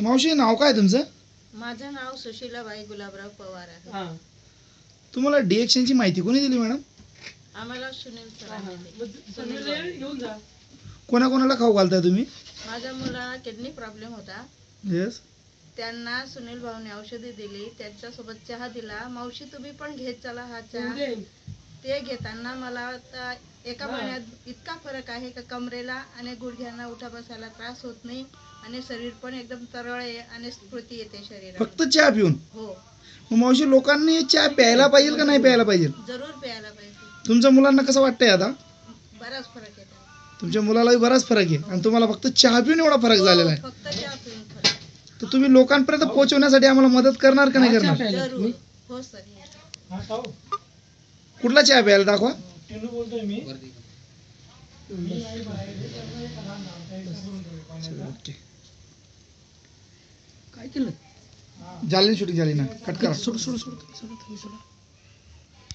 मावशी नाव काय तुमचं? माझं नाव सुशीलाबाई गुलाबराव पवार आहे. तुम्हाला डिएक्शनची माहिती कोणी दिली मॅडम? आम्हाला सुनील सरांनी दिली. कोणाकोणाला खाऊ घालताय तुम्ही? माझ्या मुलाला किडनी प्रॉब्लेम होता. येस. त्यांना सुनील भाऊने औषधी दिली, त्यांच्यासोबत चहा दिला. मावशी तुम्ही पण घेत चला हा चहा. ते घेताना मला आता एका महिन्यात इतका फरक आहे का कमरेला आणि गुडघ्यांना उठा बसायला त्रास होत नाही आणि शरीर पण एकदम तरळ आहे आणि स्फूर्ती येते शरीरात. फक्त चहा पिऊन? हो. मग मावशी लोकांनी चहा प्यायला पाहिजे का नाही प्यायला पाहिजे? जरूर प्यायला पाहिजे. तुमच्या मुलांना कसं वाटतंय आता? बराच फरक येतो. तुमच्या मुलालाही बराच फरक आहे आणि तुम्हाला फक्त चहा पिऊन एवढा फरक झालेला आहे. फक्त चहा पिऊन फरक. तर तुम्ही लोकांपर्यंत पोहोचवण्यासाठी आम्हाला मदत करणार का नाही करणार? जरूर. हो सर. कुठला चहा प्यायला दाखवा. काय केलं? झाली शूटिंग झाली ना, कट करा. सोड सोड सोड सोड.